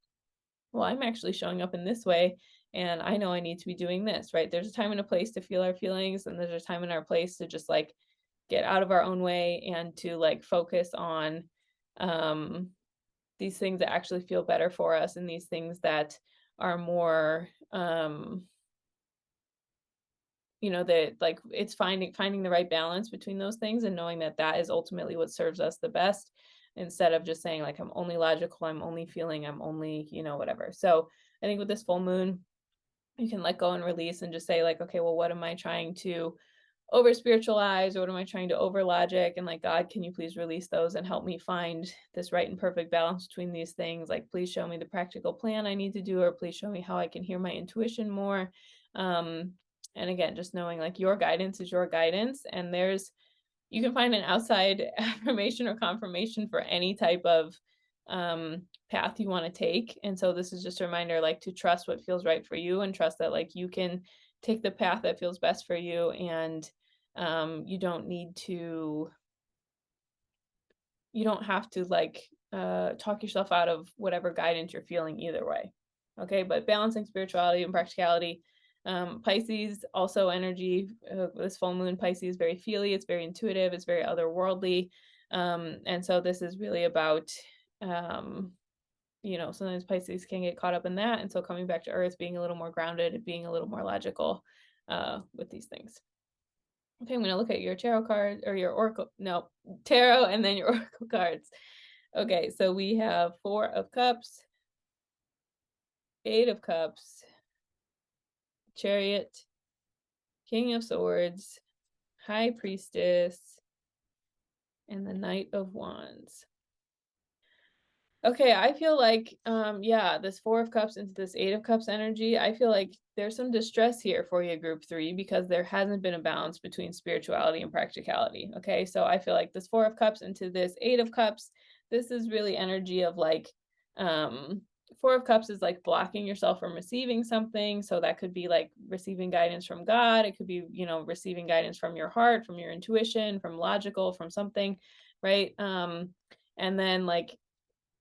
well, I'm actually showing up in this way, and I know I need to be doing this, right? There's a time and a place to feel our feelings, and there's a time and our place to just like get out of our own way and to like focus on um these things that actually feel better for us, and these things that are more that like it's finding the right balance between those things, and knowing that that is ultimately what serves us the best, instead of just saying like, I'm only logical, I'm only feeling, I'm only whatever. So I think with this full moon, you can let go and release and just say like, okay, well, what am I trying to over spiritualize, or what am I trying to over logic? And like, God, can you please release those and help me find this right and perfect balance between these things? Like, please show me the practical plan I need to do, or please show me how I can hear my intuition more. And again, just knowing like your guidance is your guidance, and you can find an outside affirmation or confirmation for any type of path you want to take. And so this is just a reminder like to trust what feels right for you, and trust that like you can take the path that feels best for you, and you don't have to like talk yourself out of whatever guidance you're feeling either way. Okay, but balancing spirituality and practicality. Pisces also energy, this full moon. Pisces is very feely, it's very intuitive, it's very otherworldly, and so this is really about sometimes Pisces can get caught up in that, and so coming back to earth, being a little more grounded, being a little more logical with these things. Okay, I'm going to look at your tarot card, or your oracle, no, tarot, and then your oracle cards. Okay, so we have 4 of Cups, 8 of Cups, Chariot, King of Swords, High Priestess, and the Knight of Wands. Okay, I feel like, this 4 of Cups into this 8 of Cups energy, I feel like there's some distress here for you, group 3, because there hasn't been a balance between spirituality and practicality. Okay, so I feel like this 4 of Cups into this 8 of Cups, this is really energy of like, 4 of Cups is like blocking yourself from receiving something. So that could be like receiving guidance from God. It could be, receiving guidance from your heart, from your intuition, from logical, from something, right? And then like,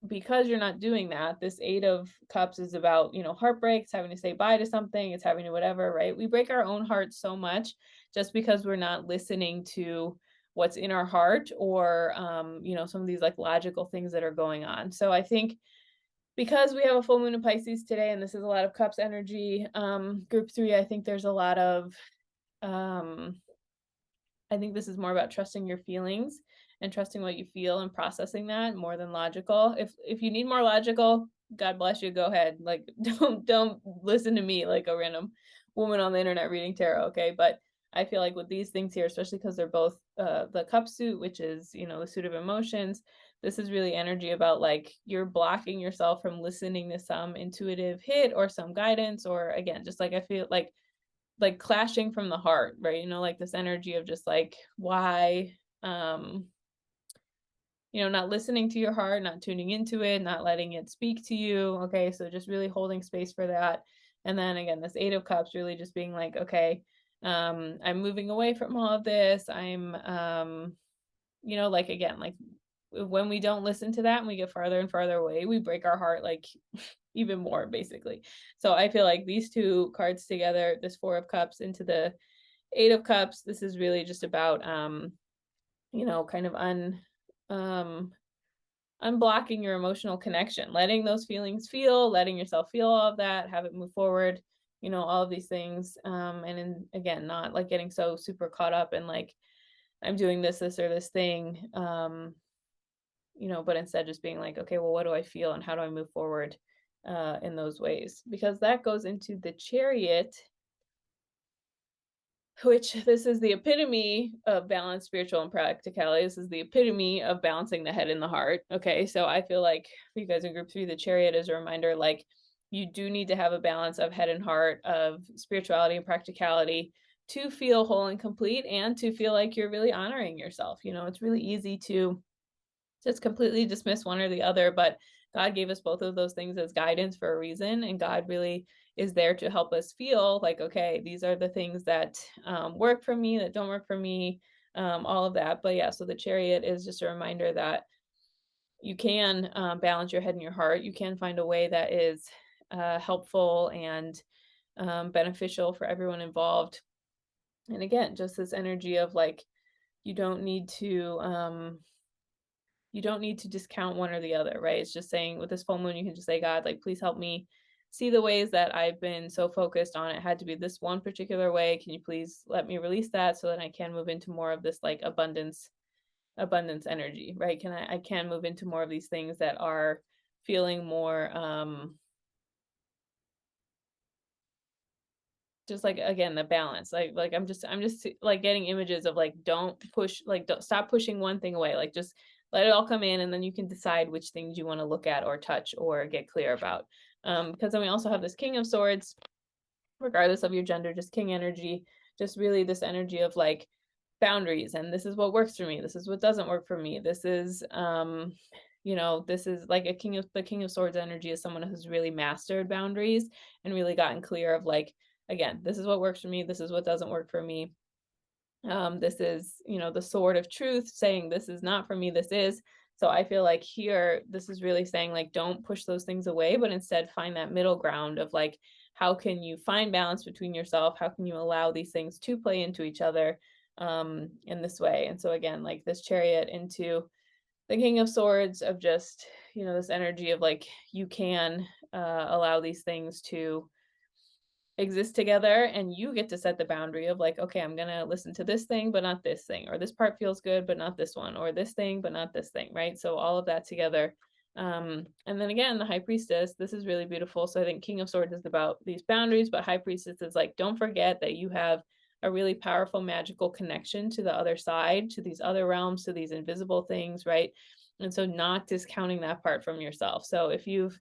because you're not doing that, this 8 of Cups is about, heartbreaks, having to say bye to something, it's having to whatever, right? We break our own hearts so much just because we're not listening to what's in our heart, or, some of these like logical things that are going on. So I think because we have a full moon in Pisces today, and this is a lot of Cups energy, group 3, I think there's a lot of, I think this is more about trusting your feelings and trusting what you feel and processing that more than logical. If you need more logical, God bless you, go ahead. Like, don't listen to me like a random woman on the internet reading tarot, okay? But I feel like with these things here, especially because they're both the cup suit, which is, the suit of emotions, this is really energy about like you're blocking yourself from listening to some intuitive hit or some guidance, or again, just like I feel like clashing from the heart, right? Like this energy of just like, why, not listening to your heart, not tuning into it, not letting it speak to you. Okay, so just really holding space for that. And then again, this 8 of Cups really just being like, okay, I'm moving away from all of this. I'm you know, like, again, like when we don't listen to that and we get farther and farther away, we break our heart like even more, basically. So I feel like these two cards together, this Four of Cups into the Eight of Cups, this is really just about you know, kind of unblocking your emotional connection, letting those feelings feel, letting yourself feel all of that, have it move forward, you know, all of these things. Again, not like getting so super caught up in like, I'm doing this or this thing, you know, but instead just being like, okay, well, what do I feel and how do I move forward in those ways? Because that goes into the Chariot, which this is the epitome of balance, spiritual, and practicality. This is the epitome of balancing the head and the heart. Okay, so I feel like for you guys in group 3, the Chariot is a reminder like you do need to have a balance of head and heart, of spirituality and practicality to feel whole and complete and to feel like you're really honoring yourself. You know, it's really easy to just completely dismiss one or the other, but God gave us both of those things as guidance for a reason, and God really is there to help us feel like, okay, these are the things that work for me, that don't work for me, all of that. But yeah, so the Chariot is just a reminder that you can balance your head and your heart. You can find a way that is helpful and beneficial for everyone involved. And again, just this energy of like, you don't need to discount one or the other, right? It's just saying with this full moon, you can just say, God, like, please help me see the ways that I've been so focused on it had to be this one particular way. Can you please let me release that so that I can move into more of this like abundance energy, right? I can move into more of these things that are feeling more just like, again, the balance, like I'm just like getting images of like, don't push, like, don't stop pushing one thing away, like just let it all come in and then you can decide which things you want to look at or touch or get clear about. Because then we also have this King of Swords, regardless of your gender, just king energy, just really this energy of like boundaries, and this is what works for me, this is what doesn't work for me, this is you know, this is like the King of Swords energy is someone who's really mastered boundaries and really gotten clear of like, again, this is what works for me, this is what doesn't work for me. This is, you know, the sword of truth saying this is not for me, this is. So I feel like here, this is really saying like, don't push those things away, but instead find that middle ground of like, how can you find balance between yourself? How can you allow these things to play into each other in this way? And so again, like this Chariot into the King of Swords of just, you know, this energy of like, you can allow these things to exist together and you get to set the boundary of like, okay, I'm gonna listen to this thing but not this thing, or this part feels good but not this one, or this thing but not this thing, right? So all of that together. And then again, the High Priestess, this is really beautiful. So I think King of Swords is about these boundaries, but High Priestess is like, don't forget that you have a really powerful magical connection to the other side, to these other realms, to these invisible things, right? And so not discounting that part from yourself. So if you've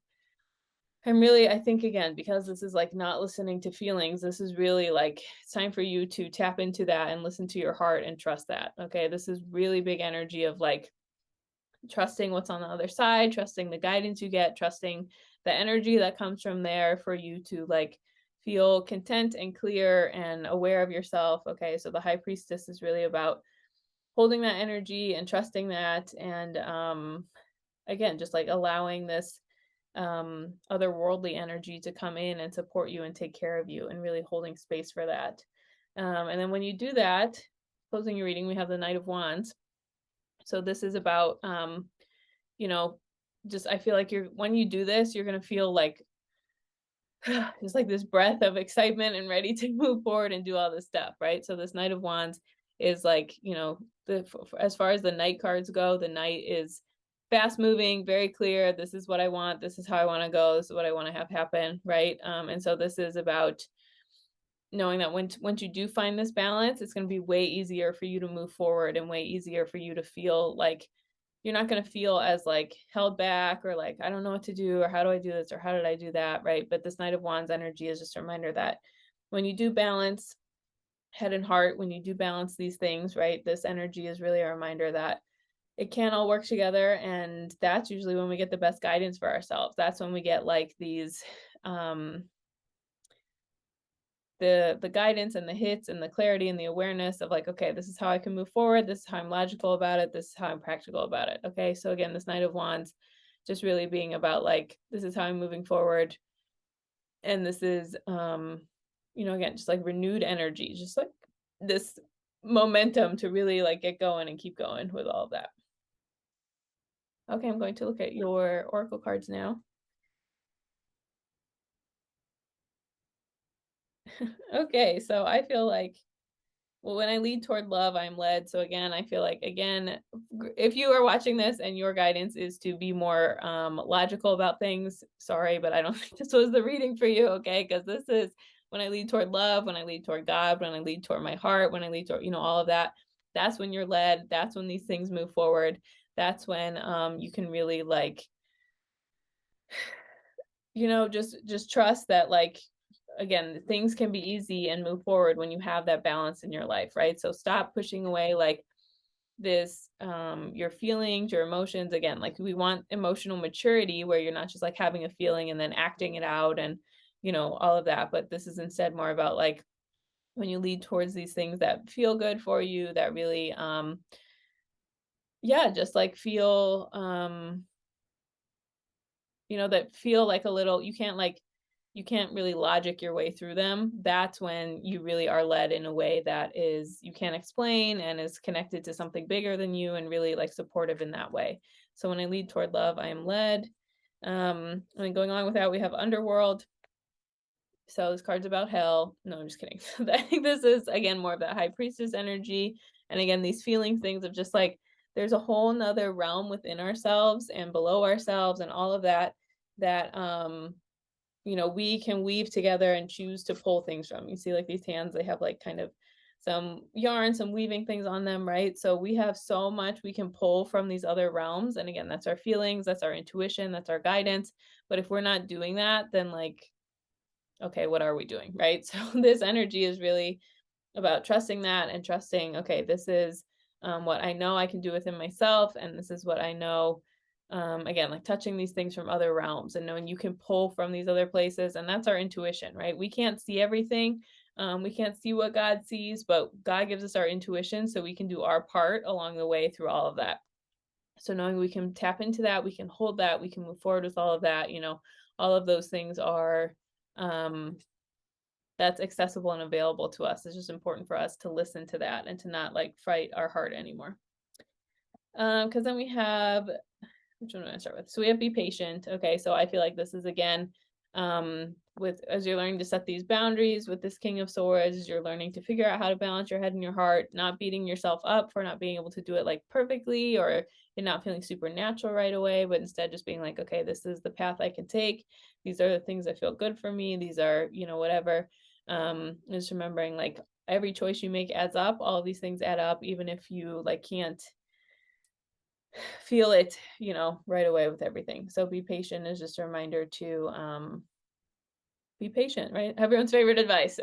I'm really, I think again, because this is like not listening to feelings, this is really like it's time for you to tap into that and listen to your heart and trust that. Okay. This is really big energy of like trusting what's on the other side, trusting the guidance you get, trusting the energy that comes from there for you to like feel content and clear and aware of yourself. Okay. So the High Priestess is really about holding that energy and trusting that. And again, just like allowing this otherworldly energy to come in and support you and take care of you and really holding space for that. And then when you do that, closing your reading, we have the Knight of Wands. So this is about, you know, just I feel like when you do this, you're going to feel like just like this breath of excitement and ready to move forward and do all this stuff, right? So this Knight of Wands is like, you know, as far as the Knight cards go, the Knight is fast moving, very clear. This is what I want. This is how I want to go. This is what I want to have happen, right? And so this is about knowing that once you do find this balance, it's going to be way easier for you to move forward and way easier for you to feel like you're not going to feel as like held back or like, I don't know what to do, or how do I do this, or how did I do that, right? But this Knight of Wands energy is just a reminder that when you do balance head and heart, when you do balance these things, right, this energy is really a reminder that it can all work together. And that's usually when we get the best guidance for ourselves. That's when we get like these the guidance and the hits and the clarity and the awareness of like, okay, this is how I can move forward. This is how I'm logical about it. This is how I'm practical about it. Okay. So again, this Knight of Wands just really being about like, this is how I'm moving forward. And this is, again, just like renewed energy, just like this momentum to really like get going and keep going with all of that. Okay. I'm going to look at your oracle cards now. Okay. So I feel like, well, when I lead toward love, I'm led. So again, I feel like, again, if you are watching this and your guidance is to be more logical about things, sorry, but I don't think this was the reading for you, okay? Because this is when I lead toward love, when I lead toward God, when I lead toward my heart, when I lead toward, all of that. That's when you're led. That's when these things move forward. That's when you can really like, just trust that like, again, things can be easy and move forward when you have that balance in your life, right? So stop pushing away like this your feelings, your emotions. Again, like we want emotional maturity where you're not just like having a feeling and then acting it out and all of that, but this is instead more about like when you lead towards these things that feel good for you, that really just like feel that feel like a little, you can't really logic your way through them. That's when you really are led in a way that is you can't explain and is connected to something bigger than you and really like supportive in that way. So when I lead toward love, I am led. And then going along with that, we have underworld. So this card's about hell. No, I'm just kidding. I think this is again more of that high priestess energy. And again, these feeling things of just like there's a whole nother realm within ourselves and below ourselves and all of that that we can weave together and choose to pull things from. You see like these hands, they have like kind of some yarn, some weaving things on them, right? So we have so much we can pull from these other realms. And again, that's our feelings, that's our intuition, that's our guidance. But if we're not doing that, then like, okay, what are we doing, right? So this energy is really about trusting that and trusting, okay, this is what I know I can do within myself, and this is what I know. Again, like touching these things from other realms and knowing you can pull from these other places, and that's our intuition, right? We can't see everything. We can't see what God sees, but God gives us our intuition so we can do our part along the way through all of that. So knowing we can tap into that, we can hold that, we can move forward with all of that, all of those things are that's accessible and available to us. It's just important for us to listen to that and to not like fight our heart anymore. Because then we have, which one do I start with? So we have be patient. Okay, so I feel like this is again, with as you're learning to set these boundaries with this King of Swords, you're learning to figure out how to balance your head and your heart, not beating yourself up for not being able to do it like perfectly or you're not feeling supernatural right away, but instead just being like, okay, this is the path I can take. These are the things that feel good for me. These are, whatever. Just remembering like every choice you make adds up. All of these things add up, even if you like can't feel it, right away with everything. So be patient is just a reminder to be patient, right? Everyone's favorite advice.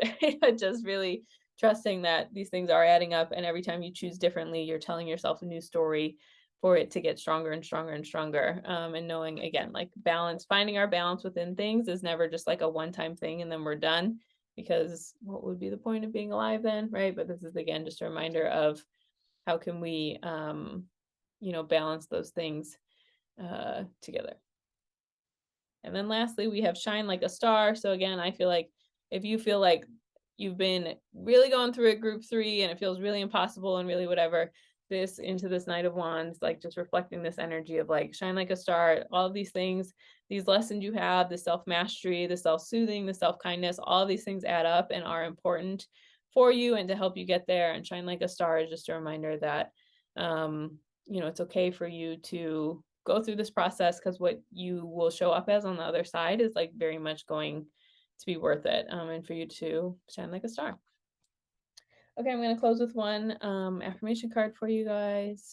Just really trusting that these things are adding up, and every time you choose differently, you're telling yourself a new story for it to get stronger and stronger and stronger. And knowing again, like balance, finding our balance within things is never just like a one-time thing and then we're done, because what would be the point of being alive then, right? But this is again just a reminder of how can we balance those things together. And then lastly, we have shine like a star. So again, I feel like if you feel like you've been really going through it, group 3, and it feels really impossible and really whatever, this into this Knight of Wands, like just reflecting this energy of like shine like a star, all of these things, these lessons you have, the self-mastery, the self-soothing, the self-kindness, all of these things add up and are important for you and to help you get there. And shine like a star is just a reminder that it's okay for you to go through this process, because what you will show up as on the other side is like very much going to be worth it, and for you to shine like a star. Okay, I'm going to close with one affirmation card for you guys.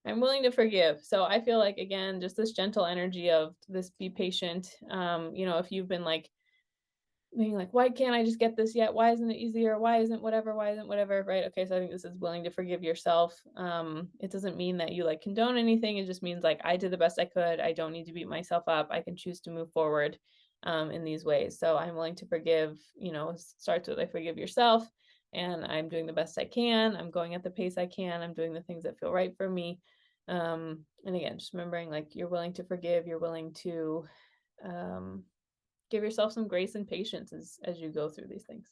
I'm willing to forgive. So I feel like, again, just this gentle energy of this be patient. If you've been like being like, why can't I just get this yet? Why isn't it easier? Why isn't whatever? Why isn't whatever? Right. Okay. So I think this is willing to forgive yourself. It doesn't mean that you like condone anything. It just means like I did the best I could. I don't need to beat myself up. I can choose to move forward in these ways. So I'm willing to forgive, starts with I forgive yourself, and I'm doing the best I can. I'm going at the pace I can. I'm doing the things that feel right for me. And again, just remembering like you're willing to forgive, you're willing to um give yourself some grace and patience as you go through these things.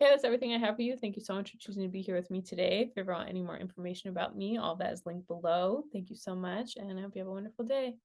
Okay, that's everything I have for you. Thank you so much for choosing to be here with me today. If you ever want any more information about me, all that is linked below. Thank you so much, and I hope you have a wonderful day.